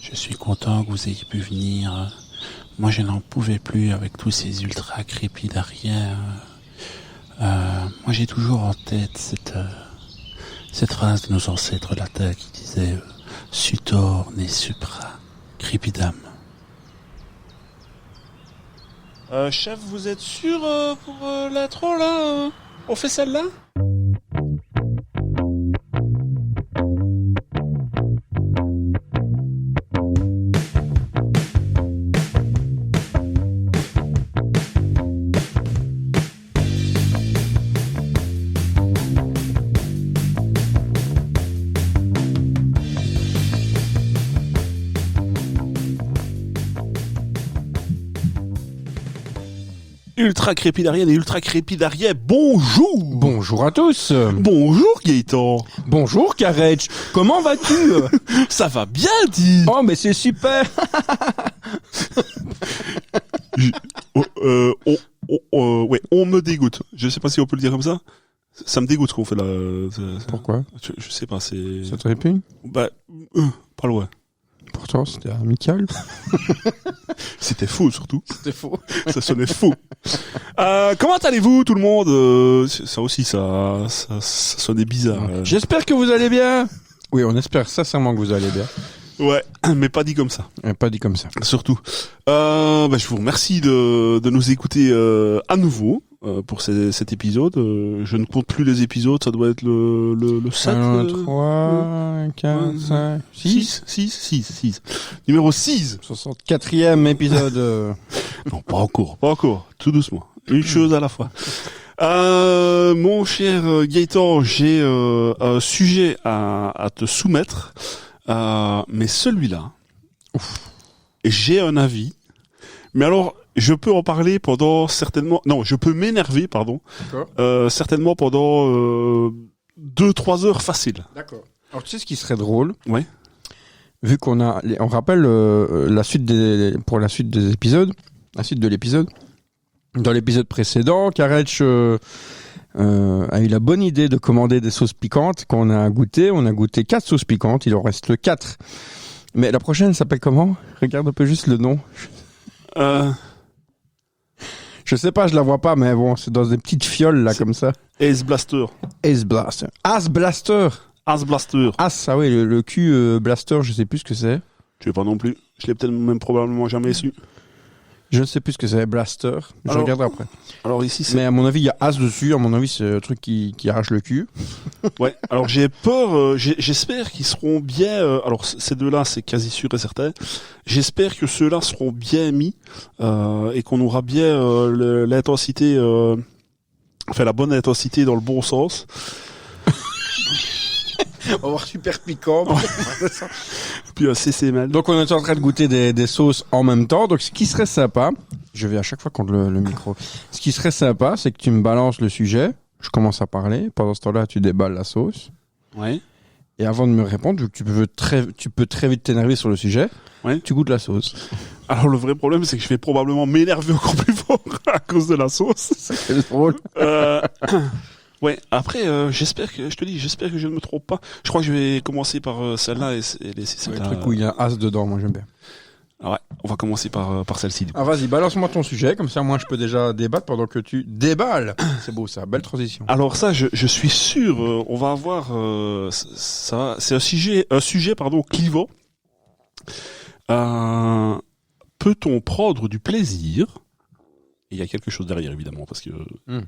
Je suis content que vous ayez pu venir. Moi, je n'en pouvais plus avec tous ces ultra crépidariens. Moi, j'ai toujours en tête cette phrase de nos ancêtres latins qui disait Sutor ne supra crepidam. Chef, vous êtes sûr pour l'intro là on fait celle-là? Ultra crépidarienne et ultra crépidariens, bonjour. Bonjour à tous. Bonjour Gaëtan. Bonjour Karetch. Comment vas-tu? Ça va bien, dis. Oh mais c'est super. Ouais, on me dégoûte. Je sais pas si on peut le dire comme ça. Ça me dégoûte ce qu'on fait là. Pourquoi? Je sais pas, c'est... Ça te répugne? Bah, pas loin. Pourtant c'était amical. C'était faux surtout. C'était faux. Ça sonnait faux. Comment allez-vous tout le monde? Ça aussi, ça sonnait bizarre. J'espère que vous allez bien. Oui, on espère sincèrement que vous allez bien. Ouais, mais pas dit comme ça. Pas dit comme ça. Surtout. Je vous remercie de nous écouter à nouveau pour cet épisode. Je ne compte plus les épisodes, ça doit être le 7. 1, 3, 4, 5, 6. Numéro 6. 64e épisode. Non, pas encore. Tout doucement. Une chose à la fois. Mon cher Gaëtan, j'ai un sujet à te soumettre. Mais celui-là, j'ai un avis. Mais alors, je peux en parler pendant certainement... Non, je peux m'énerver, pardon. D'accord. Certainement pendant 2-3 heures facile. D'accord. Alors tu sais ce qui serait drôle? Ouais. Vu qu'on a... On rappelle la suite pour la suite des épisodes. La suite de l'épisode. Dans l'épisode précédent, Karetch... a eu la bonne idée de commander des sauces piquantes qu'on a goûté. On a goûté 4 sauces piquantes, il en reste 4. Mais la prochaine s'appelle comment? Regarde un peu juste le nom. Je sais pas, je la vois pas, mais bon, c'est dans des petites fioles là comme ça. Ace Blaster. Ace Blaster. Ace Blaster. Ace Blaster. Ace, ah oui, le cul Blaster, je sais plus ce que c'est. Je sais pas non plus. Je l'ai peut-être même probablement jamais su. Je ne sais plus ce que c'est, Blaster. Je regarderai après. Alors ici, c'est... Mais à mon avis, il y a As dessus. À mon avis, c'est un truc qui arrache le cul. Ouais. Alors j'ai peur. J'espère qu'ils seront bien. Alors ces deux-là, c'est quasi sûr et certain. J'espère que ceux-là seront bien mis et qu'on aura bien l'intensité. Enfin, la bonne intensité dans le bon sens. On va voir super piquant. Puis c'est mal. Donc on est en train de goûter des sauces en même temps. Donc ce qui serait sympa, je vais à chaque fois contre le micro. Ce qui serait sympa, c'est que tu me balances le sujet. Je commence à parler. Pendant ce temps-là, tu déballes la sauce. Ouais. Et avant de me répondre, vu que tu peux très vite t'énerver sur le sujet. Ouais. Tu goûtes la sauce. Alors le vrai problème, c'est que je vais probablement m'énerver encore plus fort à cause de la sauce. C'est drôle. Ouais, après, j'espère que je ne me trompe pas. Je crois que je vais commencer par celle-là et laisser celle-là. Le truc où il y a As dedans, moi j'aime bien. Ah ouais, on va commencer par celle-ci. Ah vas-y, balance-moi ton sujet, comme ça moi je peux déjà débattre pendant que tu déballes. C'est beau ça, belle transition. Alors ça, je suis sûr, on va avoir ça. C'est un sujet clivant. Peut-on prendre du plaisir? Il y a quelque chose derrière, évidemment, parce que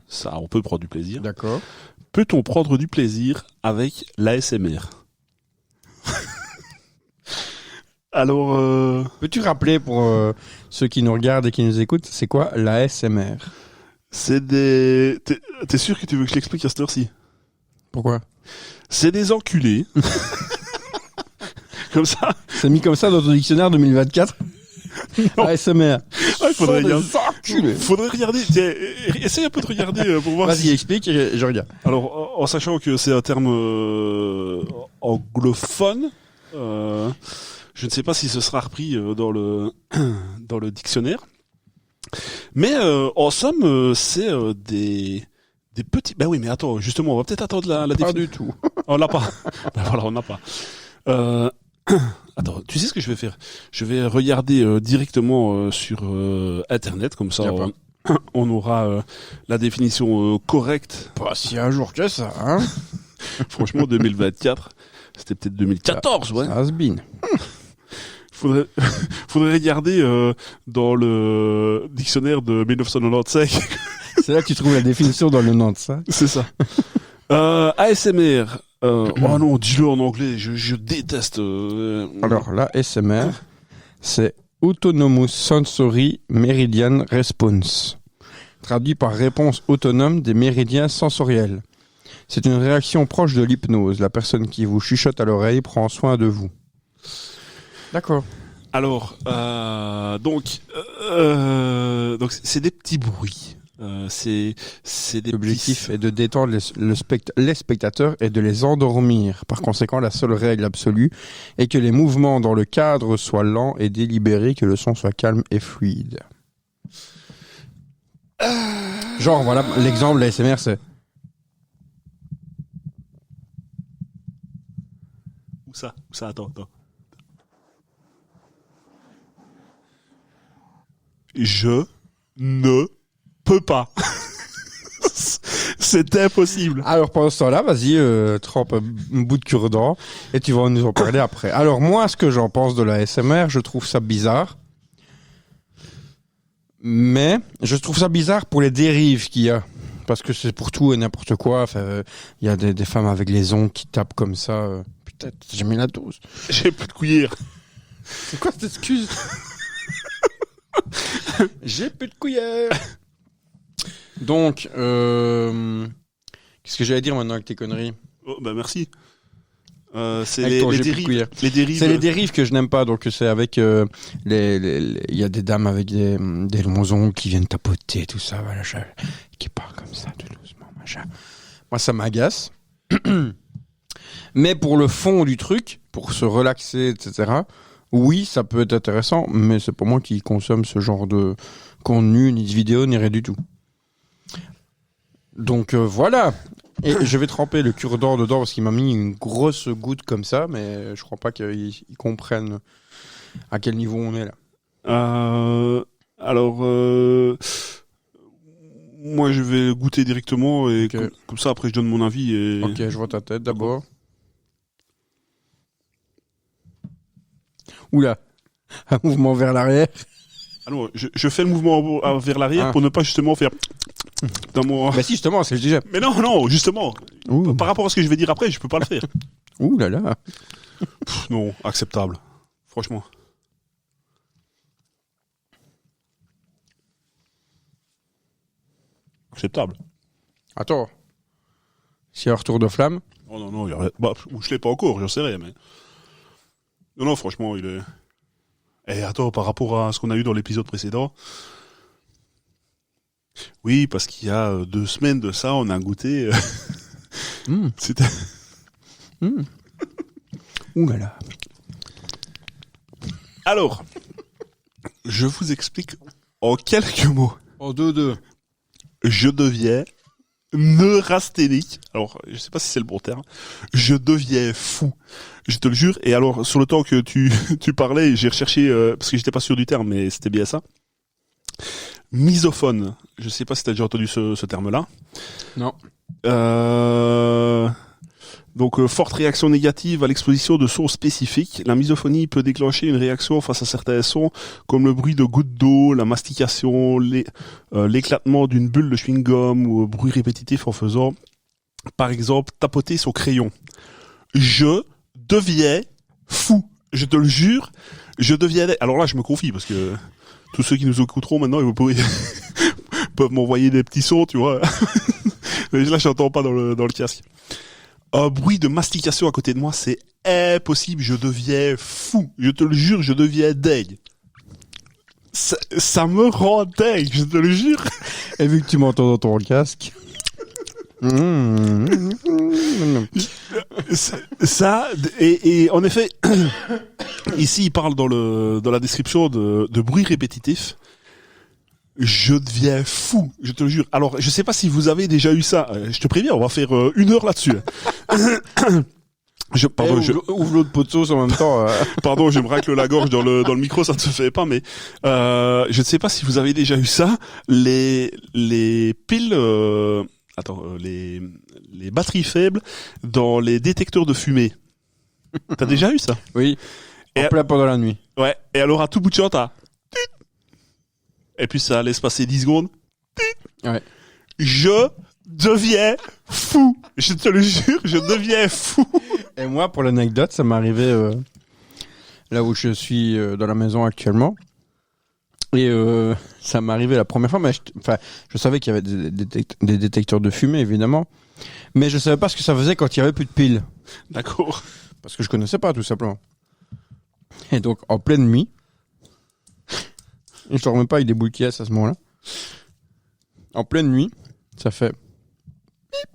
ça, on peut prendre du plaisir. D'accord. Peut-on prendre du plaisir avec l'ASMR? Alors... Peux-tu rappeler pour ceux qui nous regardent et qui nous écoutent, c'est quoi l'ASMR? C'est des... T'es sûr que tu veux que je l'explique à cette heure-ci? Pourquoi? C'est des enculés. Comme ça. C'est mis comme ça dans ton dictionnaire 2024? ASMR. Ah, faudrait regarder. Tiens, essaye un peu de regarder pour voir. Vas-y, explique et je regarde. Alors, en sachant que c'est un terme anglophone, je ne sais pas si ce sera repris dans le dictionnaire. Mais en somme, c'est des petits. Ben oui, mais attends, justement, on va peut-être attendre la Pas définition. du tout. On l'a pas. Ben voilà, on n'a pas. Attends, tu sais que je vais faire? Je vais regarder directement sur Internet, comme ça on aura la définition correcte. Pas si un jour que ça, hein. Franchement, 2024, c'était peut-être 2014, ouais. Ça has been. Faudrait regarder dans le dictionnaire de 1995. C'est là que tu trouves la définition dans le 95. C'est ça. ASMR. Oh non, dis-le en anglais. Je déteste. Alors là, ASMR, c'est Autonomous Sensory Meridian Response, traduit par réponse autonome des méridiens sensoriels. C'est une réaction proche de l'hypnose. La personne qui vous chuchote à l'oreille prend soin de vous. D'accord. Alors, donc c'est des petits bruits. C'est des L'objectif est de détendre les spectateurs et de les endormir. Par conséquent, la seule règle absolue est que les mouvements dans le cadre soient lents et délibérés, que le son soit calme et fluide. Genre, voilà, l'exemple de la ASMR, c'est... Où ça, attends. Je ne peux pas. C'est impossible. Alors pendant ce temps-là, vas-y, trempe un bout de cure-dent et tu vas nous en parler après. Alors moi, ce que j'en pense de la ASMR, je trouve ça bizarre. Mais je trouve ça bizarre pour les dérives qu'il y a. Parce que c'est pour tout et n'importe quoi. Enfin, il y a des femmes avec les ongles qui tapent comme ça. Putain, j'ai mis la dose. J'ai plus de cuillère. C'est quoi cette excuse? J'ai plus de cuillère. Donc, qu'est-ce que j'allais dire maintenant avec tes conneries? Oh, bah merci. C'est Avec ton les j'ai plus de dérives. cuillère. Les dérives. C'est les dérives que je n'aime pas. Donc c'est avec il y a des dames avec des longs ongles qui viennent tapoter tout ça, voilà, qui parlent comme ça tout doucement, machin. Moi ça m'agace. Mais pour le fond du truc, pour se relaxer, etc. Oui, ça peut être intéressant, mais c'est pas moi qui consomme ce genre de contenu, ni de vidéo, ni rien du tout. Donc voilà. Et je vais tremper le cure-dent dedans parce qu'il m'a mis une grosse goutte comme ça, mais je crois pas qu'ils comprennent à quel niveau on est là. Alors, moi je vais goûter directement et Okay. comme ça après je donne mon avis. Et... Ok, je vois ta tête d'abord. Oula, un mouvement vers l'arrière. Alors, je fais le mouvement vers l'arrière pour ne pas justement faire dans mon... Bah si, justement, c'est ce que je disais. Mais non, justement. Ouh. Par rapport à ce que je vais dire après, je peux pas le faire. Ouh là là. Non, acceptable. Franchement. Acceptable. Attends. S'il y a un retour de flamme. Oh non, il y a... bah, je l'ai pas encore, j'en sais rien, mais... Non, franchement, il est... Et attends, par rapport à ce qu'on a eu dans l'épisode précédent... Oui, parce qu'il y a 2 semaines de ça, on a goûté... C'était... Ouh là là. Alors, je vous explique en quelques mots. En 2-2. Je deviens neurasthénique. Alors, je sais pas si c'est le bon terme. Je deviens fou. Je te le jure. Et alors, sur le temps que tu parlais, j'ai recherché, parce que j'étais pas sûr du terme, mais c'était bien ça. Misophone. Je sais pas si t'as déjà entendu ce terme-là. Non. Donc, forte réaction négative à l'exposition de sons spécifiques. La misophonie peut déclencher une réaction face à certains sons, comme le bruit de gouttes d'eau, la mastication, l'éclatement d'une bulle de chewing-gum ou bruit répétitif en faisant, par exemple, tapoter son crayon. Je deviens fou. Je te le jure, je deviens... Alors là, je me confie, parce que tous ceux qui nous écouteront maintenant, ils peuvent m'envoyer des petits sons, tu vois. Mais là, je n'entends pas dans le casque. Un bruit de mastication à côté de moi, c'est impossible, je deviens fou. Je te le jure, je deviens dingue. Ça me rend dingue, je te le jure. Et vu que tu m'entends dans ton casque... Ça, et en effet, ici il parle dans la description de bruit répétitif. Je deviens fou, je te le jure. Alors, je sais pas si vous avez déjà eu ça. Je te préviens, on va faire 1 heure là-dessus. Pardon, ouvre l'autre pot de sauce en même temps. Pardon, je me racle la gorge dans le micro, ça ne se fait pas, mais je ne sais pas si vous avez déjà eu ça, les piles, les batteries faibles dans les détecteurs de fumée. T'as déjà eu ça? Oui. En plein pendant la nuit. Ouais. Et alors à tout bout de champ, t'as et puis ça laisse passer 10 secondes. Ouais. Je deviens fou. Je te le jure, je deviens fou. Et moi, pour l'anecdote, ça m'est arrivé là où je suis dans la maison actuellement. Et ça m'est arrivé la première fois, mais je savais qu'il y avait des détecteurs de fumée, évidemment. Mais je savais pas ce que ça faisait quand il y avait plus de piles. D'accord. Parce que je connaissais pas, tout simplement. Et donc, en pleine nuit, je ne remets pas avec des boules qui à ce moment-là. En pleine nuit, ça fait bip.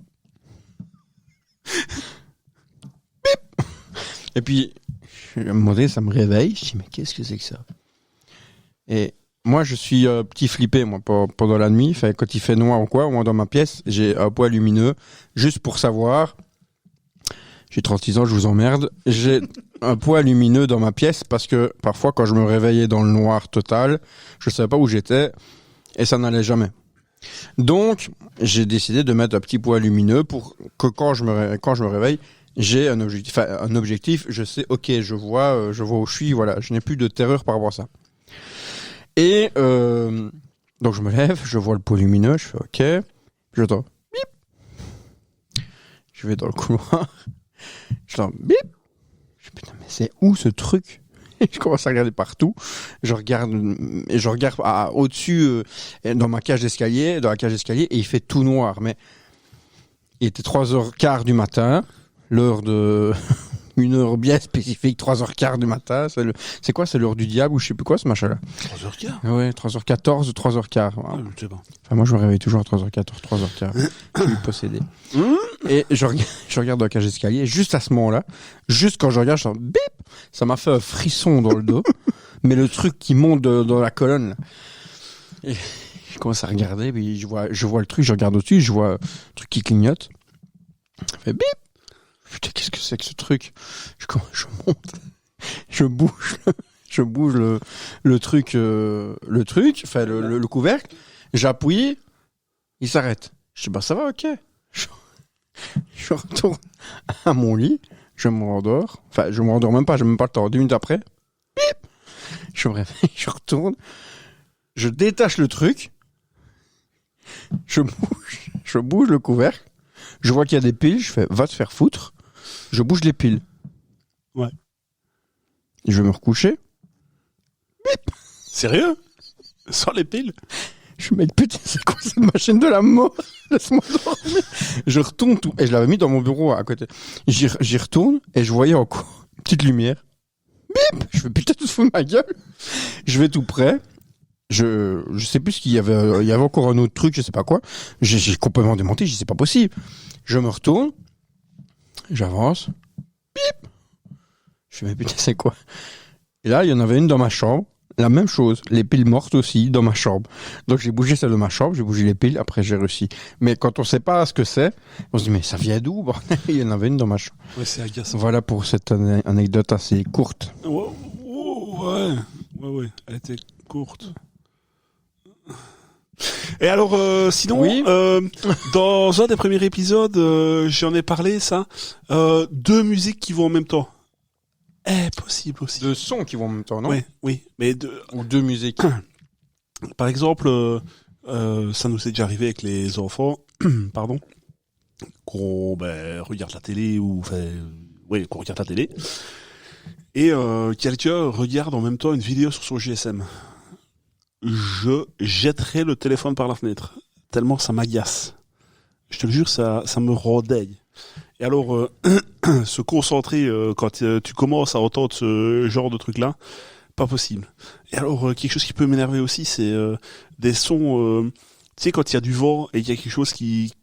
Et puis, à un moment donné, ça me réveille. Je dis, mais qu'est-ce que c'est que ça? Et moi, je suis petit flippé, moi, pendant la nuit. Enfin, quand il fait noir ou quoi, moi, dans ma pièce, j'ai un poids lumineux, juste pour savoir. J'ai 36 ans, je vous emmerde. J'ai un poids lumineux dans ma pièce parce que parfois, quand je me réveillais dans le noir total, je savais pas où j'étais et ça n'allait jamais. Donc, j'ai décidé de mettre un petit poids lumineux pour que quand je me réveille, j'ai un objectif. Je sais, ok, je vois où je suis. Voilà, je n'ai plus de terreur par rapport à ça. Et donc je me lève, je vois le poids lumineux, je fais ok, j'entends bip. Je vais dans le couloir. J'entends bip. Je dis putain mais c'est où ce truc? Et je commence à regarder partout. Je regarde au-dessus dans la cage d'escalier et il fait tout noir. Mais il était 3h15 du matin, l'heure de une heure bien spécifique, 3h15 du matin. C'est quoi? C'est l'heure du diable ou je sais plus quoi ce machin-là. 3h15? Ouais, 3h14 ou 3h15. Ouais, je sais pas. Enfin, moi, je me réveille toujours à 3h14, 3h15. Je suis possédé. Et je regarde dans la cage d'escalier. Juste à ce moment-là, juste quand je regarde, je sens bip! Ça m'a fait un frisson dans le dos. Mais le truc qui monte dans la colonne, là. Et je commence à regarder, puis je vois le truc, je regarde au-dessus, je vois un truc qui clignote. Ça fait bip! Putain, qu'est-ce que c'est que ce truc? Je monte. Je bouge le truc, enfin, le couvercle. J'appuie. Il s'arrête. Je dis, bah, ça va, ok. Je retourne à mon lit. Je me rendors. Enfin, je me rendors même pas, j'ai même pas le temps. 2 minutes après. Bip! Je me réveille, je retourne. Je détache le truc. Je bouge le couvercle. Je vois qu'il y a des piles. Je fais, va te faire foutre. Je bouge les piles. Ouais. Je vais me recoucher. Bip! Sérieux? Sans les piles? Je me dis, putain, c'est quoi cette machine de la mort? Laisse-moi dormir. Je retourne tout. Et je l'avais mis dans mon bureau à côté. J'y retourne et je voyais encore une petite lumière. Bip! Je fais, putain, tu te fous de ma gueule? Je vais tout près. Je sais plus ce qu'il y avait. Il y avait encore un autre truc, je sais pas quoi. J'ai complètement démonté. Je dis, c'est pas possible. Je me retourne. J'avance. Bip! Je fais, mais putain, c'est quoi? Et là, il y en avait une dans ma chambre. La même chose. Les piles mortes aussi dans ma chambre. Donc, j'ai bougé celle de ma chambre, j'ai bougé les piles, après j'ai réussi. Mais quand on sait pas ce que c'est, on se dit, mais ça vient d'où? Bon, il y en avait une dans ma chambre. Ouais, c'est agaçant. Voilà pour cette anecdote assez courte. Ouais. Elle était courte. Et alors, sinon, Oui. dans un des premiers épisodes, j'en ai parlé, ça, 2 musiques qui vont en même temps. Possible aussi. 2 sons qui vont en même temps, non? Oui, mais Ou 2 musiques. Par exemple, ça nous est déjà arrivé avec les enfants, pardon, qu'on regarde la télé qu'on regarde la télé, et quelqu'un regarde en même temps une vidéo sur son GSM. Je jetterai le téléphone par la fenêtre, tellement ça m'agace. Je te le jure, ça me rend deg. Et alors, se concentrer quand tu commences à entendre ce genre de truc-là, pas possible. Et alors, quelque chose qui peut m'énerver aussi, c'est des sons... tu sais, quand il y a du vent et qu'il y a quelque chose qui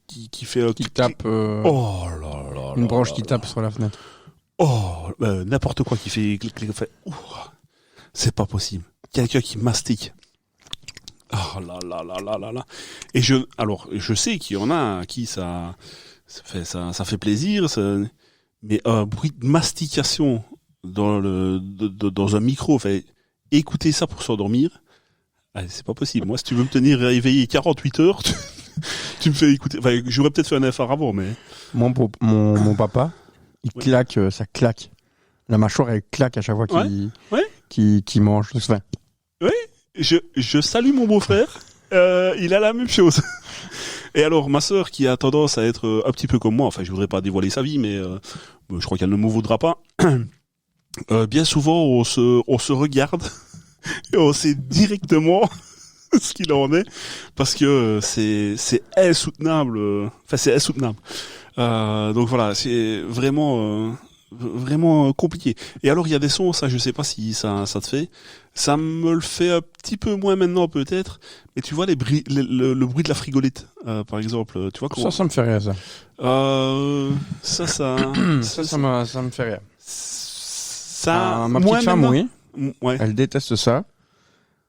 fait... Qui tape... Oh là là. Une branche qui tape sur la fenêtre. Oh, n'importe quoi qui fait... C'est pas possible. Quelqu'un qui mastique. Oh là là là là là là. Et je sais qu'il y en a à qui ça fait plaisir, mais un bruit de mastication dans un micro, enfin, écouter ça pour s'endormir, c'est pas possible. Moi, si tu veux me tenir éveillé 48 heures, tu me fais écouter. Enfin, j'aurais peut-être fait un effort avant, mais... Mon papa, il claque, ça claque. La mâchoire, elle claque à chaque fois qu'il mange. Enfin, Je salue mon beau-frère. Il a la même chose. Et alors, ma sœur, qui a tendance à être un petit peu comme moi, enfin, je voudrais pas dévoiler sa vie, mais je crois qu'elle ne me vaudra pas. Bien souvent, on se regarde et on sait directement ce qu'il en est, parce que c'est insoutenable. Enfin, c'est insoutenable. Donc voilà, c'est vraiment compliqué. Et alors, il y a des sons, ça, je sais pas si ça te fait. Ça me le fait un petit peu moins maintenant, peut-être. Mais tu vois, le bruit de la frigolite, par exemple. Tu vois comment... ça me fait rire, ça. Ça me fait rire. Ma petite femme, oui. Ouais. Elle déteste ça.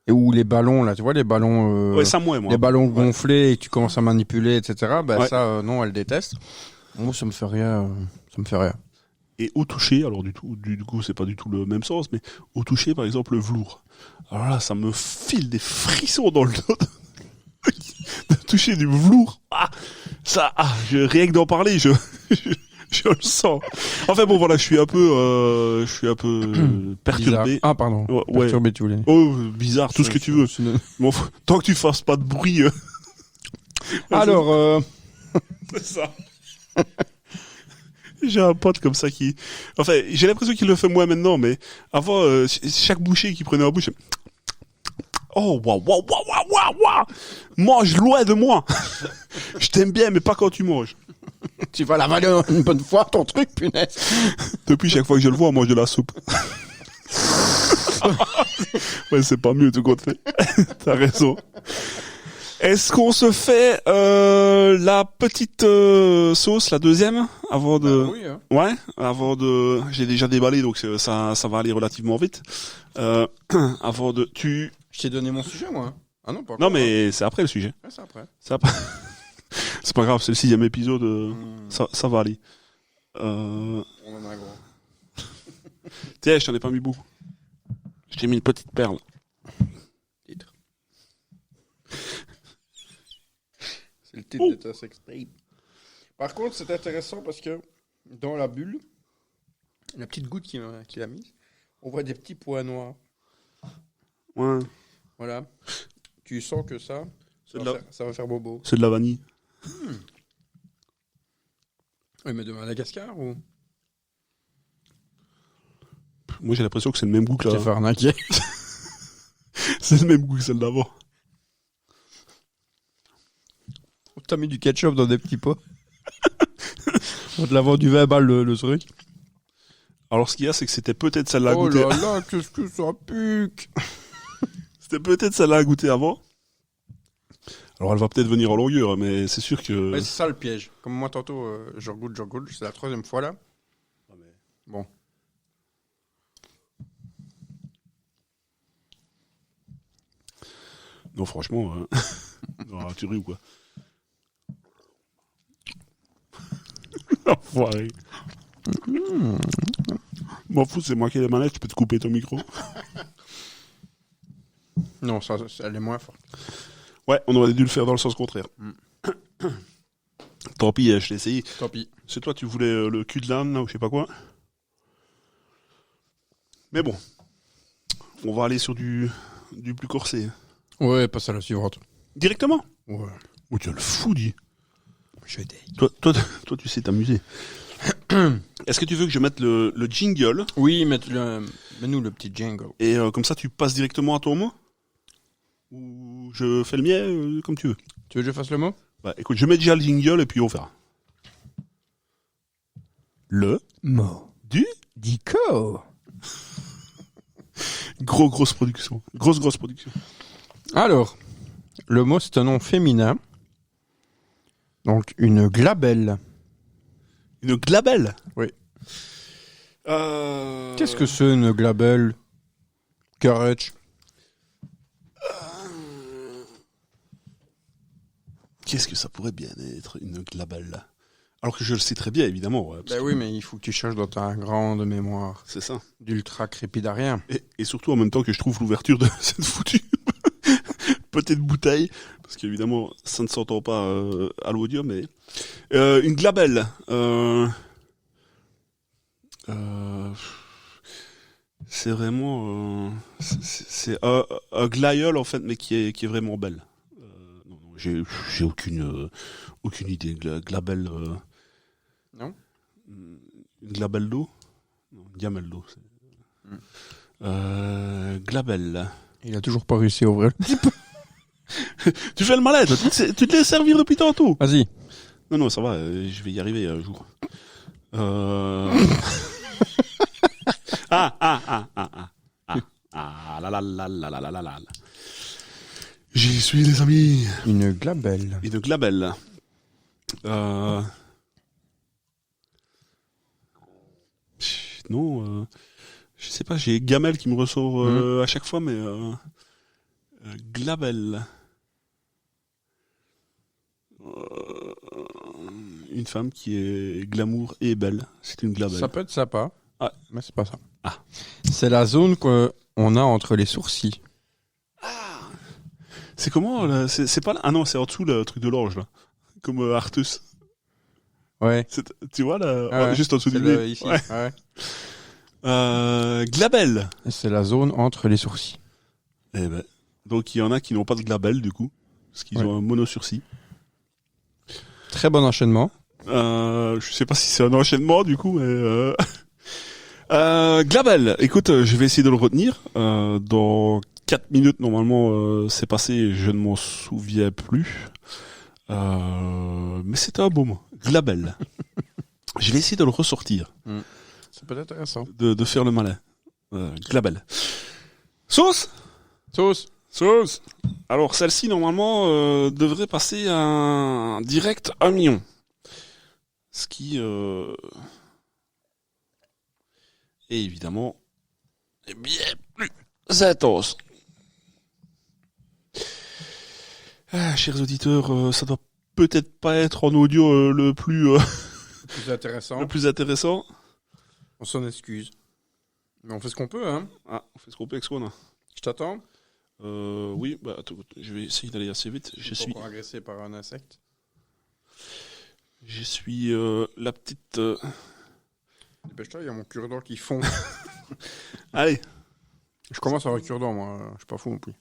Et où les ballons, là, tu vois, les ballons, moi. Les ballons gonflés et que tu commences à manipuler, etc. Ça, non, elle déteste. Moi, ça me fait rien. Ça me fait rien. Et au toucher, alors du coup, c'est pas du tout le même sens, mais au toucher, par exemple, le velours. Alors là, ça me file des frissons dans le dos de toucher du velours. Rien que d'en parler, je le sens. Enfin bon, voilà, je suis un peu perturbé. Bizarre. Ah, pardon. Ouais. Perturbé, tu voulais. Oh, bizarre, tout ce que tu veux. Bon, tant que tu fasses pas de bruit. Alors, c'est ça. J'ai un pote comme ça qui... Enfin, j'ai l'impression qu'il le fait moins maintenant, mais avant, chaque bouchée qu'il prenait en bouche... Oh, waouh. Mange loin de moi. Je t'aime bien, mais pas quand tu manges. Tu vas l'avaler une bonne fois, ton truc, punaise. Depuis, chaque fois que je le vois, on mange de la soupe. Ouais, c'est pas mieux, tout compte fait. T'as raison. Est-ce qu'on se fait la petite sauce, la deuxième, avant de... oui, hein. Ouais, avant de... J'ai déjà déballé, donc ça va aller relativement vite. Avant de... Je t'ai donné mon sujet, moi. Ah non, pas encore. Non, mais c'est après le sujet. Ouais, c'est après. C'est pas grave, c'est le 6e épisode, ça va aller. On en a gros. Tiens, je t'en ai pas mis beaucoup. Je t'ai mis une petite perle. Titre. C'est le titre de ta sextape. Par contre, c'est intéressant parce que dans la bulle, la petite goutte qu'il a mise, on voit des petits points noirs. Ouais. Voilà. Tu sens que ça va faire bobo. C'est de la vanille. Oui, mais de Madagascar ou... Moi, j'ai l'impression que c'est le même goût que Je t'ai là. fait arnaquer. C'est le même goût que celle d'avant. T'as mis du ketchup dans des petits pots. On te l'a vendu 20 balles le truc. Alors, ce qu'il y a, c'est que c'était peut-être celle-là à Oh goûter. là là, qu'est-ce que ça pique. C'était peut-être celle-là à goûter avant. Alors, elle va peut-être venir en longueur, mais c'est sûr que... Ouais, c'est ça le piège. Comme moi, tantôt, je goûte. C'est la 3e fois, là. Bon. Non, franchement... non, tu ris ou quoi? Enfoiré. M'en fous, c'est moi qui ai les manettes, tu peux te couper ton micro. Non, ça, elle est moins forte. Ouais, on aurait dû le faire dans le sens contraire. Tant pis, je l'ai essayé. Tant pis. C'est toi, tu voulais le cul de l'âne, ou je sais pas quoi. Mais bon, on va aller sur du plus corsé. Ouais, passe à la suivante. Directement? Ouais. Oh, tu es le fou, dis. Je dé. Toi, tu sais t'amuser. Est-ce que tu veux que je mette le jingle? Oui, mets-nous le petit jingle. Et comme ça, tu passes directement à ton mot? Ou je fais le mien, comme tu veux? Tu veux que je fasse le mot? Bah, écoute, je mets déjà le jingle et puis on verra. Le mot du Dico. grosse production. Grosse production. Alors, le mot, c'est un nom féminin. Donc, une glabelle. Une glabelle? Oui. Qu'est-ce que c'est une glabelle? Courage. Qu'est-ce que ça pourrait bien être, une glabelle? Alors que je le sais très bien, évidemment. Ouais, Ben oui, mais il faut que tu cherches dans ta grande mémoire c'est ça. d'ultra crépidarien. Et surtout en même temps que je trouve l'ouverture de cette foutue petite bouteille, parce qu'évidemment ça ne s'entend pas à l'audio, mais une glabelle. C'est vraiment c'est un glaïeul en fait, mais qui est vraiment belle. Non, j'ai aucune idée. Glabelle. Non. Une glabelle d'eau. Non, une gamelle d'eau. Glabelle. Il a toujours pas réussi à ouvrir. Tu fais le malin, toi. Tu te laisses servir depuis tantôt. Vas-y. Non, ça va, je vais y arriver un jour. La. J'y suis, les amis. Une glabelle. Une glabelle. Non, je sais pas, j'ai gamelle qui me ressort à chaque fois, mais glabelle. Une femme qui est glamour et belle. C'est une glabelle. Ça peut être sympa, mais c'est pas ça. Ah. C'est la zone qu'on a entre les sourcils. C'est comment là, c'est pas là. Ah non, c'est en dessous le truc de l'orge là. Comme Artus. Ouais. Tu vois là, Ah ouais. juste en dessous du C'est nez. ici. Ouais. Ouais. Glabelle. Et c'est la zone entre les sourcils. Eh ben. Donc il y en a qui n'ont pas de glabelle du coup, parce qu'ils ont un monosourcil. Très bon enchaînement. Je sais pas si c'est un enchaînement du coup, mais glabelle. Écoute, je vais essayer de le retenir. Dans 4 minutes normalement, c'est passé. Je ne m'en souviens plus. Mais c'était un beau mot. Glabelle. Je vais essayer de le ressortir. C'est peut-être intéressant. De faire le malin. Glabelle. Sauce. Alors celle-ci normalement devrait passer un direct 1 million. Ce qui est évidemment est bien plus intense. Chers auditeurs, ça doit peut-être pas être en audio le plus intéressant. le plus intéressant. On s'en excuse. Mais on fait ce qu'on peut, hein. Ah, on fait ce qu'on peut avec ce qu'on a. Je t'attends. Oui, bah attends, je vais essayer d'aller assez vite. Je suis encore agressé par un insecte. La petite. Dépêche-toi, il y a mon cure-dent qui fond. Allez. Je commence à avoir cure-dent, moi. Je suis pas fou non plus.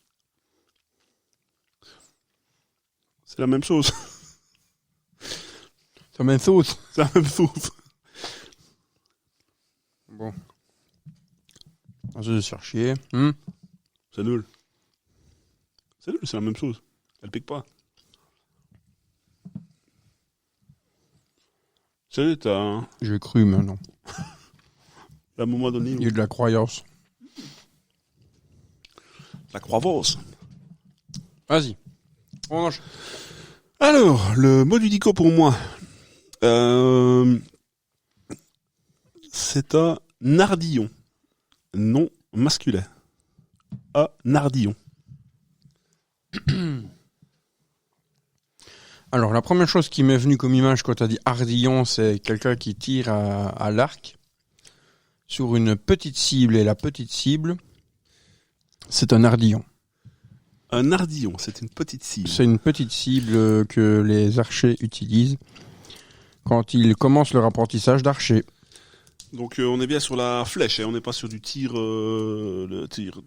C'est la même chose. C'est la même sauce. C'est la même chose. Bon. Je vais se faire chier. C'est nul. C'est la même chose. Elle pique pas. Salut, t'as J'ai cru, mais non. à un moment donné. Il y a eu de la croyance. La croix-vose. Vas-y. On enchaîne. Alors, le mot du dico pour moi. C'est un nardillon. Non masculin. Un nardillon. Alors, la première chose qui m'est venue comme image quand tu as dit ardillon, c'est quelqu'un qui tire à l'arc sur une petite cible. Et la petite cible, c'est un ardillon. Un ardillon, c'est une petite cible. C'est une petite cible que les archers utilisent quand ils commencent leur apprentissage d'archer. Donc on est bien sur la flèche, on n'est pas sur du tir,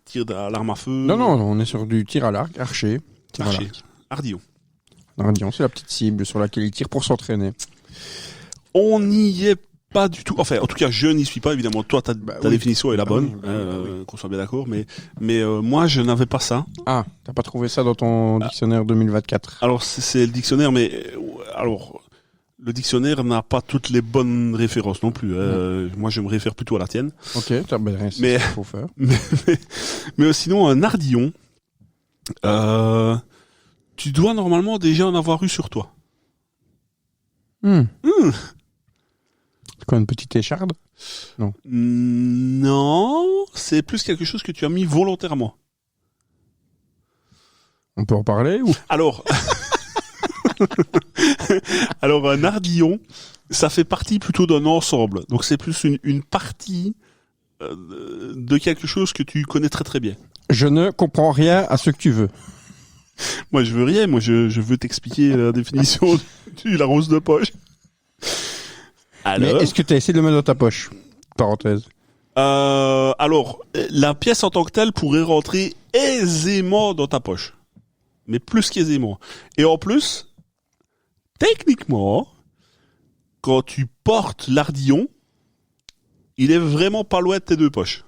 tir à l'arme à feu. Non, on est sur du tir à l'arc, archer. Tir à Archer. l'arc. Ardillon. Ardillon, c'est la petite cible sur laquelle ils tirent pour s'entraîner. On n'y est pas du tout. Enfin, en tout cas, je n'y suis pas, évidemment. Toi, ta oui. définition est la bonne, Oui. qu'on soit bien d'accord, mais moi, je n'avais pas ça. Ah, t'as pas trouvé ça dans ton dictionnaire 2024? Alors, c'est le dictionnaire, mais alors, le dictionnaire n'a pas toutes les bonnes références non plus. Moi, je me réfère plutôt à la tienne. Ok, c'est ce qu'il faut faire. Mais sinon, un ardillon, tu dois normalement déjà en avoir eu sur toi. C'est quoi, une petite écharde? Non. Non, c'est plus quelque chose que tu as mis volontairement. On peut en parler ou? Alors, un ardillon, ça fait partie plutôt d'un ensemble. Donc c'est plus une partie de quelque chose que tu connais très très bien. Je ne comprends rien à ce que tu veux. Moi je veux rien, moi je veux t'expliquer la définition de la rose de poche. Alors, mais est-ce que tu as essayé de le mettre dans ta poche? Parenthèse. alors, la pièce en tant que telle pourrait rentrer aisément dans ta poche. Mais plus qu'aisément. Et en plus, techniquement, quand tu portes l'ardillon, il est vraiment pas loin de tes deux poches.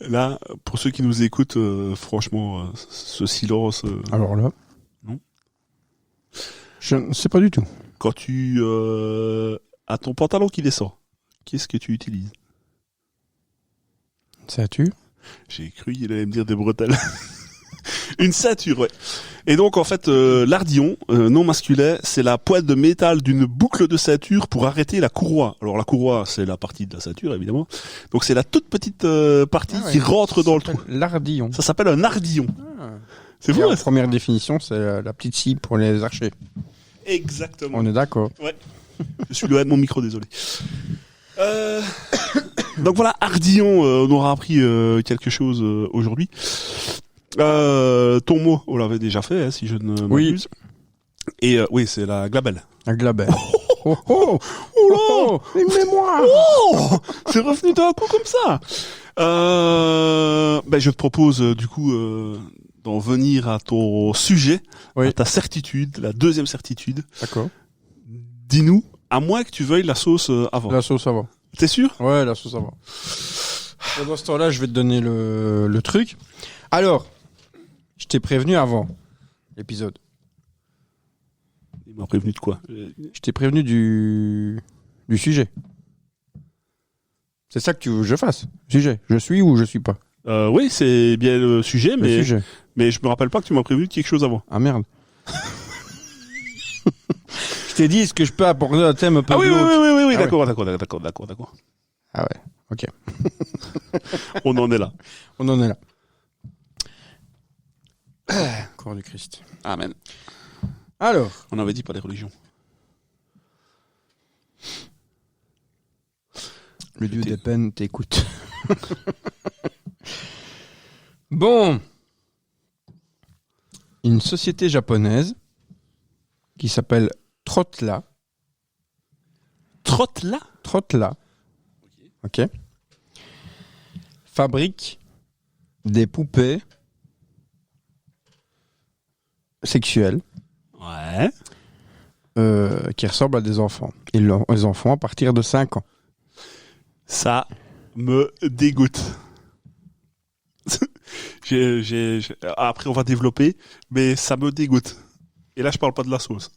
Là, pour ceux qui nous écoutent, franchement, ce silence... Alors là? Non. Je ne sais pas du tout. Quand tu as ton pantalon qui descend, qu'est-ce que tu utilises? Ceinture? J'ai cru qu'il allait me dire des bretelles. Une ceinture, ouais. Et donc, en fait, l'ardillon, non masculin, c'est la pointe de métal d'une boucle de ceinture pour arrêter la courroie. Alors, la courroie, c'est la partie de la ceinture, évidemment. Donc, c'est la toute petite partie qui rentre dans le trou. L'ardillon. Ça s'appelle un ardillon. Ah. C'est Et vrai. en première définition, c'est la petite scie pour les archers. Exactement. On est d'accord. Ouais. Je suis loin de mon micro, désolé. Donc voilà, ardillon, on aura appris quelque chose aujourd'hui. Ton mot, on l'avait déjà fait, hein, si je ne m'abuse. Et oui, c'est la glabelle. Un glabelle. Oh oh Oh là, une mémoire. oh, c'est revenu d'un coup comme ça. Ben je te propose du coup d'en venir à ton sujet, Oui. à ta certitude, la deuxième certitude. D'accord. Dis-nous, à moins que tu veuilles la sauce avant. La sauce avant. T'es sûr? Ouais, la sauce avant. Et dans ce temps-là, je vais te donner le truc. Alors, je t'ai prévenu avant l'épisode. Il m'a prévenu de quoi? Je t'ai prévenu du sujet. C'est ça que tu veux que je fasse. Sujet. Je suis ou je suis pas? Oui, c'est bien le sujet, Le mais sujet. mais je me rappelle pas que tu m'as prévenu de quelque chose avant. Ah merde. Je t'ai dit, est-ce que je peux apporter un thème un peu Ah oui, oui, glauque? oui, oui, oui, Ah d'accord. Ah ouais. Ok. On en est là. On en est là. Corps du Christ. Amen. Alors. On avait dit pas les religions. Le dieu des peines t'écoute. Bon. Une société japonaise qui s'appelle Trotla. Trotla. Ok. Fabrique des poupées sexuelles Ouais. qui ressemblent à des enfants. Et les enfants à partir de 5 ans. Ça me dégoûte. Après, on va développer, mais ça me dégoûte. Et là, je parle pas de la sauce.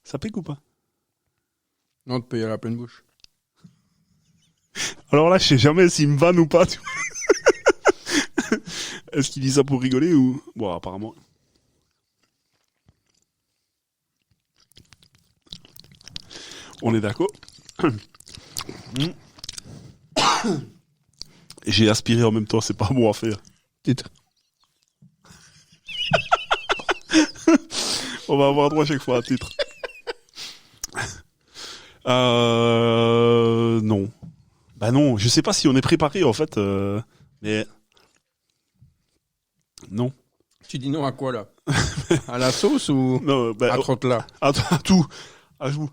Ça pique ou pas? Non, de payer à la pleine bouche. Alors là, je sais jamais s'il me vanne ou pas. Tu vois. Est-ce qu'il dit ça pour rigoler ou... Bon, apparemment. On est d'accord. J'ai aspiré en même temps, c'est pas bon à faire. Titre. On va avoir droit chaque fois à titre. Non. Bah non, je sais pas si on est préparé en fait, mais non. Tu dis non à quoi là? À la sauce ou Non, bah, à Trotla? à tout, à tout.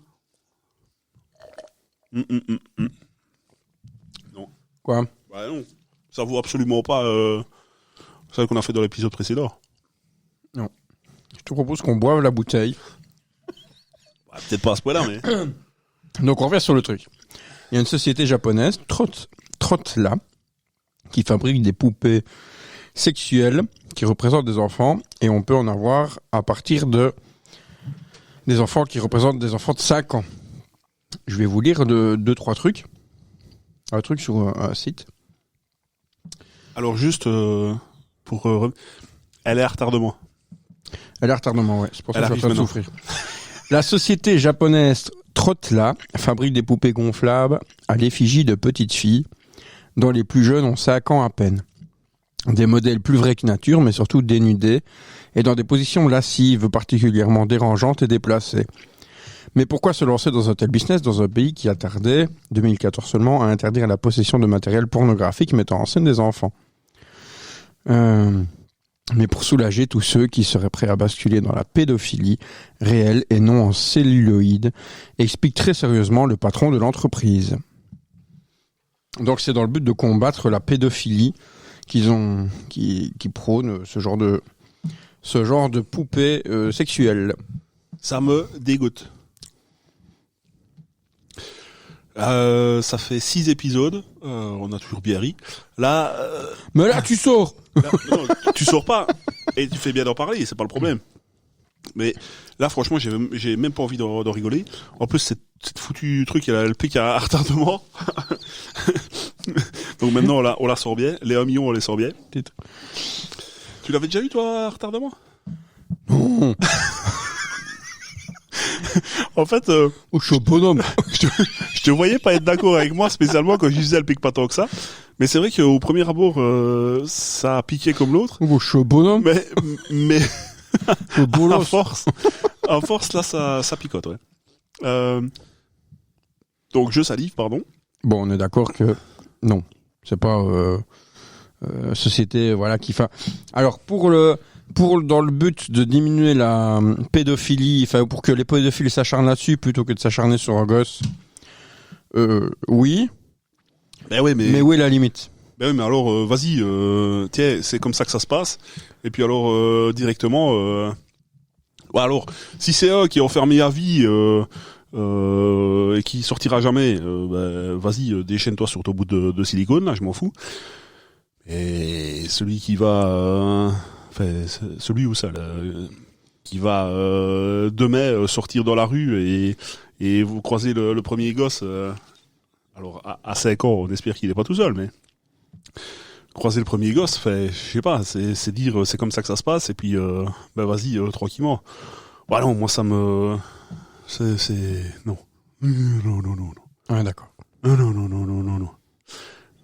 Non. Quoi? Bah non, ça vaut absolument pas celle qu'on a fait dans l'épisode précédent. Non. Je te propose qu'on boive la bouteille. Bah, peut-être pas à ce point-là, mais... Donc on revient sur le truc. Il y a une société japonaise, Trotla, qui fabrique des poupées sexuelles qui représentent des enfants, et on peut en avoir à partir de des enfants qui représentent des enfants de 5 ans. Je vais vous lire 2-3 trucs. Un truc sur un site. Alors juste pour... elle est à retardement. Elle est à retardement, ouais. C'est pour ça que je suis en train de arrive souffrir. La société japonaise Trotla fabrique des poupées gonflables à l'effigie de petites filles, dont les plus jeunes ont 5 ans à peine. Des modèles plus vrais que nature, mais surtout dénudés, et dans des positions lascives, particulièrement dérangeantes et déplacées. Mais pourquoi se lancer dans un tel business dans un pays qui a tardé, 2014 seulement, à interdire la possession de matériel pornographique mettant en scène des enfants ? Mais pour soulager tous ceux qui seraient prêts à basculer dans la pédophilie réelle et non en celluloïde, explique très sérieusement le patron de l'entreprise. Donc c'est dans le but de combattre la pédophilie qui prône ce genre de poupée sexuelle. Ça me dégoûte. Ça fait 6 épisodes, on a toujours bien ri. Là, mais là tu sors. Là, non, tu sors pas et tu fais bien d'en parler, c'est pas le problème. Mais là, franchement, j'ai même pas envie de rigoler. En plus, cette foutu truc, elle pique à retardement. Donc maintenant, on la sort bien. Les 1 million, on les sort bien. Tu l'avais déjà eu, toi, à retardement ? Non. En fait, je suis un bonhomme. je te voyais pas être d'accord avec moi, spécialement quand je disais elle pique pas tant que ça. Mais c'est vrai qu'au premier abord, ça a piqué comme l'autre. Je suis un bonhomme. Mais à force, là, ça picote, ouais. Donc, je salive, pardon. Bon, on est d'accord que non, c'est pas société, voilà, qui fait. Alors dans le but de diminuer la pédophilie, enfin pour que les pédophiles s'acharnent là-dessus plutôt que de s'acharner sur un gosse, oui. Ben ouais, mais où est la limite ? Ben oui, mais alors vas-y, tiens, c'est comme ça que ça se passe. Et puis alors directement, ouais, alors si c'est eux qui est enfermé à vie et qui sortira jamais, ben, vas-y, déchaîne-toi sur ton bout de silicone, là, je m'en fous. Et celui qui va, enfin celui ou ça, là, qui va demain sortir dans la rue et vous croisez le premier gosse. Alors à 5 ans, on espère qu'il est pas tout seul, mais croiser le premier gosse, fait, je sais pas, c'est dire c'est comme ça que ça se passe et puis ben vas-y tranquillement. Bah non, moi ça me c'est non. Non. Ouais, d'accord. Non.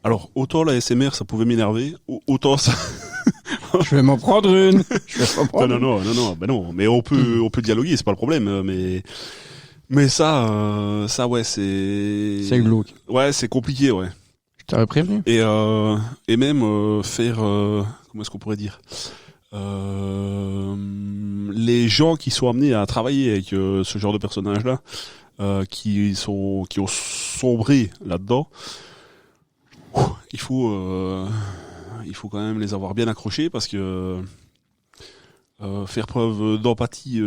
Alors autant la SMR ça pouvait m'énerver, autant ça je vais m'en prendre une. Non, ben non, mais on peut dialoguer, c'est pas le problème, mais ça ouais, c'est glauque. Ouais, c'est compliqué, ouais. Je t'avais prévenu. Et même faire comment est-ce qu'on pourrait dire les gens qui sont amenés à travailler avec ce genre de personnages-là, qui ont sombré là-dedans, il faut quand même les avoir bien accrochés parce que faire preuve d'empathie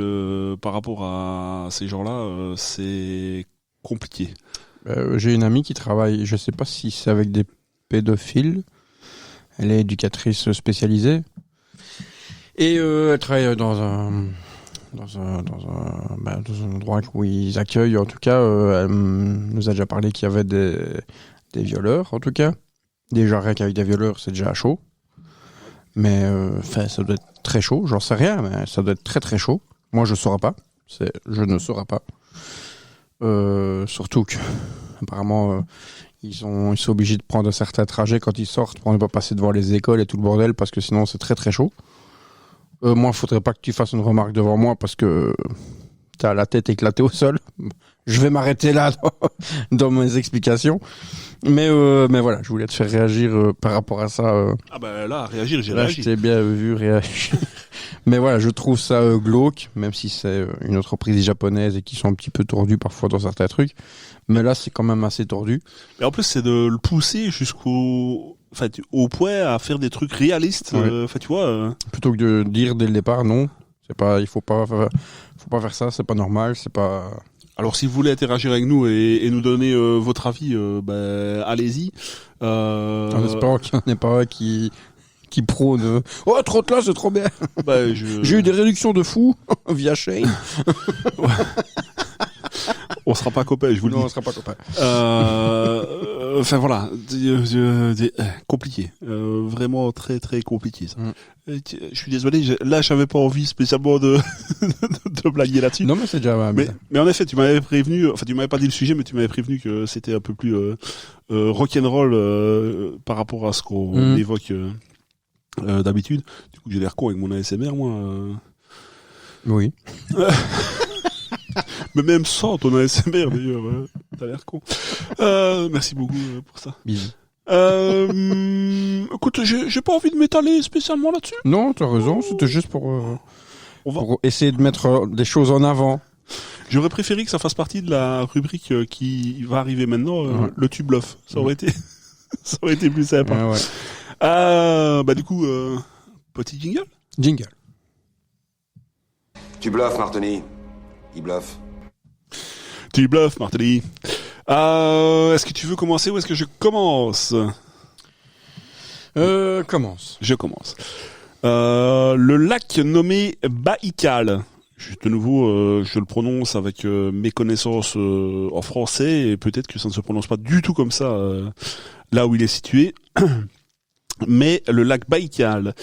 par rapport à ces gens-là, c'est compliqué. J'ai une amie qui travaille, je sais pas si c'est avec des pédophiles, elle est éducatrice spécialisée, et elle travaille dans un endroit où ils accueillent, en tout cas, elle nous a déjà parlé qu'il y avait des violeurs, en tout cas. Déjà, rien qu'avec des violeurs, c'est déjà chaud. Mais ça doit être très chaud, j'en sais rien, mais ça doit être très très chaud. Moi, je saurais pas. Je ne saurais pas. Surtout que, apparemment, ils sont obligés de prendre un certain trajet quand ils sortent pour ne pas passer devant les écoles et tout le bordel, parce que sinon c'est très très chaud. Moi, il faudrait pas que tu fasses une remarque devant moi parce que t'as la tête éclatée au sol. Je vais m'arrêter là dans mes explications. Mais voilà, je voulais te faire réagir par rapport à ça. Ah bah là, réagir, j'ai là, réagi. Je t'ai bien vu réagir. Mais voilà, je trouve ça glauque, même si c'est une entreprise japonaise et qui sont un petit peu tordus parfois dans certains trucs. Mais là, c'est quand même assez tordu. Et en plus, c'est de le pousser au point à faire des trucs réalistes. Ouais. Tu vois. Plutôt que de dire dès le départ, non, c'est pas, il faut pas faire ça, c'est pas normal, c'est pas. Alors, si vous voulez interagir avec nous et nous donner votre avis, allez-y. En espérant qu'il n'y en ait pas un qui prône oh, trotte là, c'est trop bien. J'ai eu des réductions de fou via Shane. On sera pas copains, je vous le dis. Non, on sera pas copains. Enfin voilà, compliqué, vraiment très très compliqué ça. Je suis désolé, là j'avais pas envie spécialement de blaguer là-dessus. Non mais c'est déjà. Mais en effet, tu m'avais prévenu, enfin tu m'avais pas dit le sujet, mais tu m'avais prévenu que c'était un peu plus rock'n'roll par rapport à ce qu'on évoque. d'habitude. Du coup, j'ai l'air con avec mon ASMR, moi. Oui. Mais même sans ton ASMR, d'ailleurs, t'as l'air con. Merci beaucoup pour ça. Bisous. Écoute, j'ai pas envie de m'étaler spécialement là-dessus. Non, t'as raison, c'était juste pour essayer de mettre des choses en avant. J'aurais préféré que ça fasse partie de la rubrique qui va arriver maintenant, le tu bluff. Ça aurait été, ça aurait été plus sympa. Ouais. Du coup, petit jingle. Jingle. Tu bluffes, Martini. Il bluffe. Tu bluffes, Martelly. Est-ce que tu veux commencer ou est-ce que je commence? Commence. Je commence. Le lac nommé Baïkal. De nouveau, je le prononce avec mes connaissances en français et peut-être que ça ne se prononce pas du tout comme ça là où il est situé. Mais le lac Baïkal,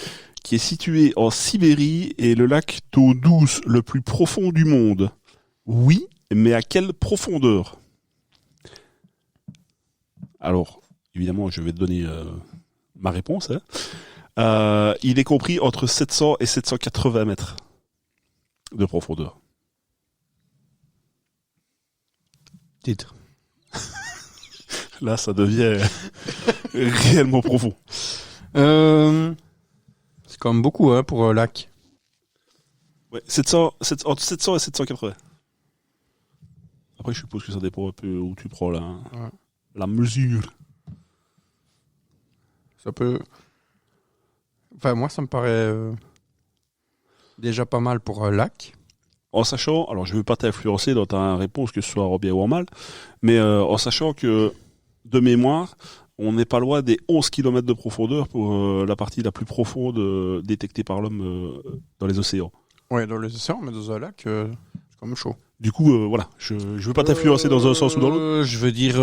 qui est situé en Sibérie, est le lac d'eau douce le plus profond du monde. Oui, mais à quelle profondeur? Alors, évidemment, je vais te donner ma réponse. Il est compris entre 700 et 780 mètres de profondeur. Titre. Là, ça devient réellement profond. C'est quand même beaucoup pour un lac. Ouais, entre 700 et 780. Après, je suppose que ça dépend un peu où tu prends la mesure. Ça peut... Enfin, moi, ça me paraît déjà pas mal pour un lac. En sachant, alors je ne veux pas t'influencer dans ta réponse, que ce soit en bien ou en mal, mais en sachant que, de mémoire, on n'est pas loin des 11 km de profondeur pour la partie la plus profonde détectée par l'homme dans les océans. Ouais, dans les océans, mais dans un lac, c'est quand même chaud. Du coup, voilà, je veux pas t'influencer dans un sens ou dans l'autre. Je veux dire,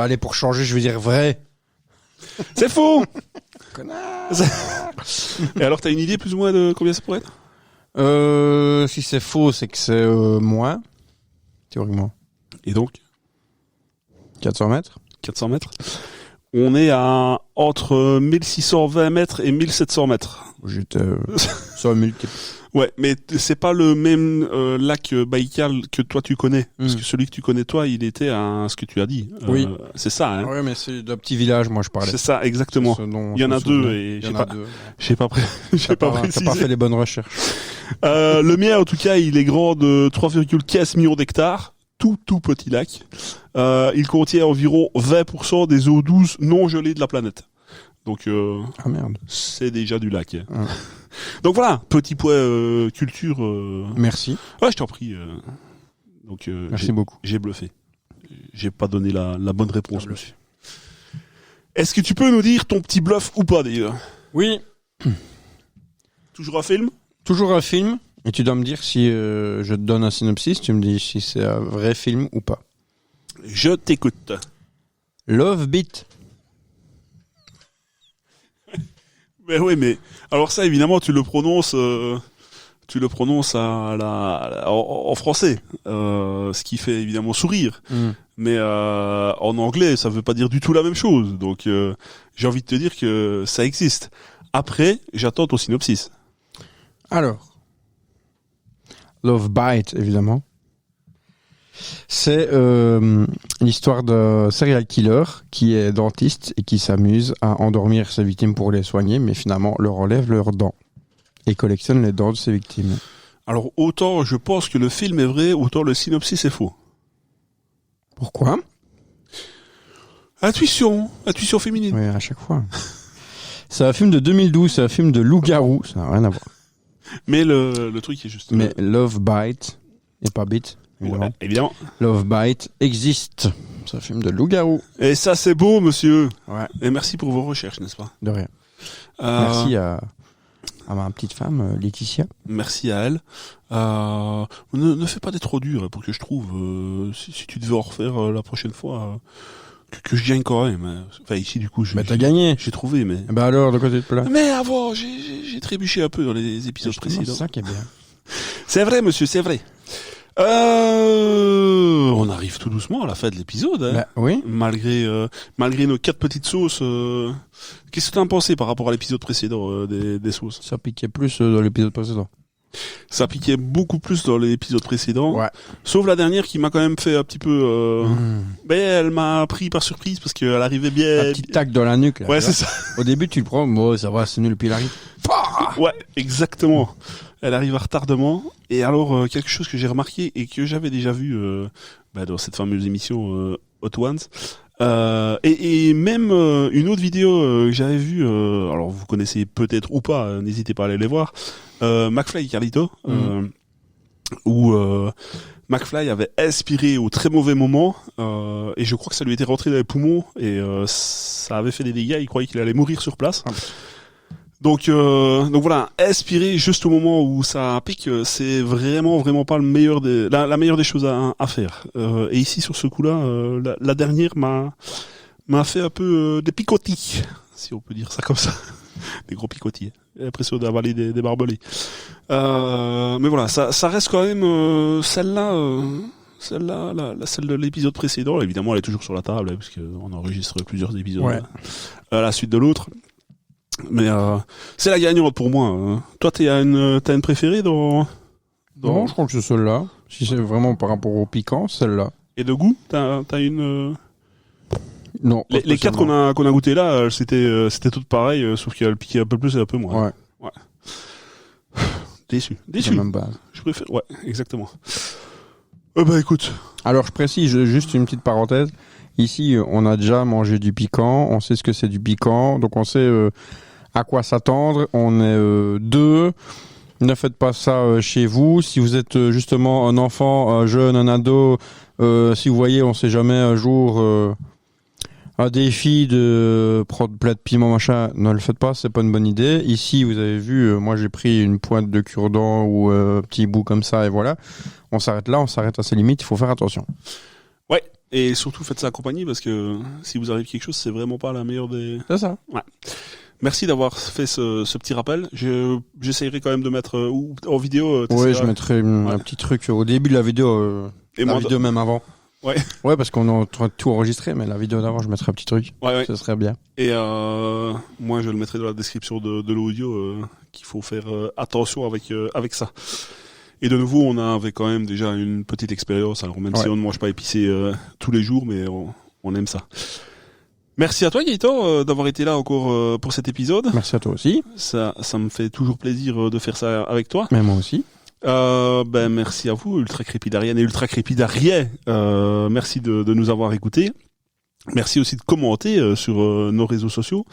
allez, pour changer, je veux dire vrai. C'est faux. Connard. Et alors, t'as une idée plus ou moins de combien ça pourrait être? Si c'est faux, c'est que c'est moins, théoriquement. Et donc 400 mètres 400 mètres. On est à entre 1620 mètres et 1700 mètres. J'étais sur un multiple. Ouais, mais c'est pas le même lac Baïkal que toi tu connais. Parce que celui que tu connais toi, il était à ce que tu as dit. Oui. C'est ça, hein. Ouais, mais c'est d'un petit village, moi, je parlais. C'est ça, exactement. Il y en a deux et j'ai pas précisé. T'as pas fait les bonnes recherches. Le mien, en tout cas, il est grand de 3,15 millions d'hectares. Tout petit lac. Il contient environ 20% des eaux douces non gelées de la planète. Donc, ah merde. C'est déjà du lac. Hein. Donc voilà, petit point culture. Merci. Ouais, je t'en prie. Donc, merci beaucoup. J'ai bluffé. J'ai pas donné la bonne réponse, monsieur. Est-ce que tu peux nous dire ton petit bluff ou pas, d'ailleurs? Oui. Toujours un film? Toujours un film. Et tu dois me dire si je te donne un synopsis, tu me dis si c'est un vrai film ou pas. Je t'écoute. Love Beat. Mais oui, mais alors ça, évidemment, tu le prononces en français, ce qui fait évidemment sourire. Mais en anglais, ça veut pas dire du tout la même chose. Donc, j'ai envie de te dire que ça existe. Après, j'attends ton synopsis. Alors, Love Bite, évidemment. C'est l'histoire d'un serial killer qui est dentiste et qui s'amuse à endormir ses victimes pour les soigner, mais finalement leur enlève leurs dents et collectionne les dents de ses victimes. Alors, autant je pense que le film est vrai, autant le synopsis est faux. Pourquoi? Intuition féminine. Oui, à chaque fois. C'est un film de 2012, c'est un film de loup-garou, ça n'a rien à voir. Mais le truc est juste... Mais Love Bite, et pas Beat, évidemment. Ouais, évidemment. Love Bite existe. C'est un film de loup-garou. Et ça, c'est beau, monsieur. Ouais. Et merci pour vos recherches, n'est-ce pas? De rien. Merci à ma petite femme, Laetitia. Merci à elle. Ne fais pas des trop durs pour que je trouve. Si tu devais en refaire la prochaine fois, que je gagne quand même. Enfin, ici, du coup, Mais t'as gagné. J'ai trouvé, mais... Bah alors, de côté de plat. Mais avant, j'ai trébuché un peu dans les épisodes précédents. C'est ça qui est bien. C'est vrai, monsieur, c'est vrai. On arrive tout doucement à la fin de l'épisode. Hein. Bah, oui. Malgré nos 4 petites sauces. Qu'est-ce que t'en as pensé par rapport à l'épisode précédent des sauces? Ça piquait plus dans l'épisode précédent. Ça piquait beaucoup plus dans l'épisode précédent. Ouais. Sauf la dernière qui m'a quand même fait un petit peu... Mais elle m'a pris par surprise parce qu'elle arrivait bien... Un petit tac dans la nuque, là. Ouais, tu c'est vois. ça. Au début, tu le prends, bon, ça va, c'est nul, puis il arrive. Ouais, exactement. Elle arrive à retardement. Et alors, quelque chose que j'ai remarqué et que j'avais déjà vu dans cette fameuse émission Hot Ones, et même une autre vidéo que j'avais vue, alors vous connaissez peut-être ou pas, n'hésitez pas à aller les voir, McFly et Carlito, où McFly avait inspiré au très mauvais moment, et je crois que ça lui était rentré dans les poumons, et ça avait fait des dégâts, il croyait qu'il allait mourir sur place. Donc voilà, inspirer juste au moment où ça pique, c'est vraiment pas le meilleur la meilleure des choses à faire. Et ici sur ce coup-là, la dernière m'a fait un peu des picotis, si on peut dire ça comme ça, des gros picotis. J'ai l'impression d'avaler des barbelés. Mais voilà, ça reste quand même celle-là, celle de l'épisode précédent. Évidemment, elle est toujours sur la table, hein, parce qu'on enregistre plusieurs épisodes à la suite de l'autre. Mais c'est la gagnante pour moi. Toi, t'as une préférée dans... Non, je crois que c'est celle-là. Si c'est vraiment par rapport au piquant, celle-là. Et de goût, t'as une... Non. Les 4 qu'on a goûté là, c'était toutes pareilles, sauf qu'elle piquait un peu plus et un peu moins. Ouais. Déçu. La même base. Je préfère. Ouais, exactement. Bah écoute. Alors je précise juste une petite parenthèse. Ici, on a déjà mangé du piquant, on sait ce que c'est du piquant, donc on sait à quoi s'attendre. On est 2. Ne faites pas ça chez vous. Si vous êtes justement un enfant, un jeune, un ado, si vous voyez, on sait jamais un jour un défi de prendre plat de piment machin, ne le faites pas, c'est pas une bonne idée. Ici, vous avez vu, moi j'ai pris une pointe de cure-dent ou un petit bout comme ça et voilà. On s'arrête là, on s'arrête à ses limites. Il faut faire attention. Ouais. Et surtout, faites ça accompagner parce que si vous arrive quelque chose, c'est vraiment pas la meilleure des... C'est ça. Ouais. Merci d'avoir fait ce petit rappel. J'essayerai quand même de mettre en vidéo. Oui, je mettrai un petit truc au début de la vidéo. Et la vidéo même avant. Ouais. Ouais, parce qu'on est en train de tout enregistrer, mais la vidéo d'avant, je mettrai un petit truc. Ouais. Ce serait bien. Et moi, je le mettrai dans la description de l'audio qu'il faut faire attention avec ça. Et de nouveau, on avait quand même déjà une petite expérience. Alors même si on ne mange pas épicé tous les jours, mais on aime ça. Merci à toi Gaëtan d'avoir été là encore pour cet épisode. Merci à toi aussi. Ça me fait toujours plaisir de faire ça avec toi. Mais moi aussi. Merci à vous, Ultra Crépidarienne et Ultra Crépidariens. Merci de nous avoir écoutés. Merci aussi de commenter sur nos réseaux sociaux,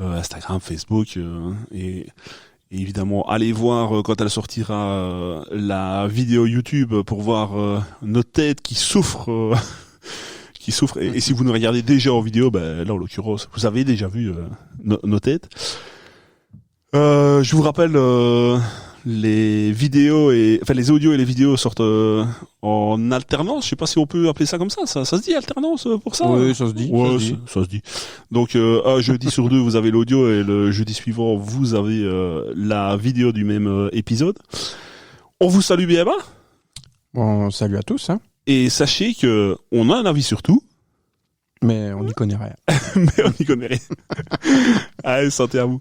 Instagram, Facebook et évidemment, allez voir quand elle sortira la vidéo YouTube pour voir nos têtes qui souffrent. Et si vous nous regardez déjà en vidéo, là en l'occurrence, vous avez déjà vu nos têtes. Je vous rappelle, les vidéos les audios et les vidéos sortent en alternance. Je sais pas si on peut appeler ça comme ça. Ça se dit alternance pour ça? Oui, ça se dit. Ouais, ça se dit. Donc un jeudi sur 2, vous avez l'audio et le jeudi suivant, vous avez la vidéo du même épisode. On vous salue bien bas. Bon, salut à tous. Hein. Et sachez que on a un avis sur tout. Mais on n'y connaît rien. Mais on n'y connaît rien. Allez, santé à vous.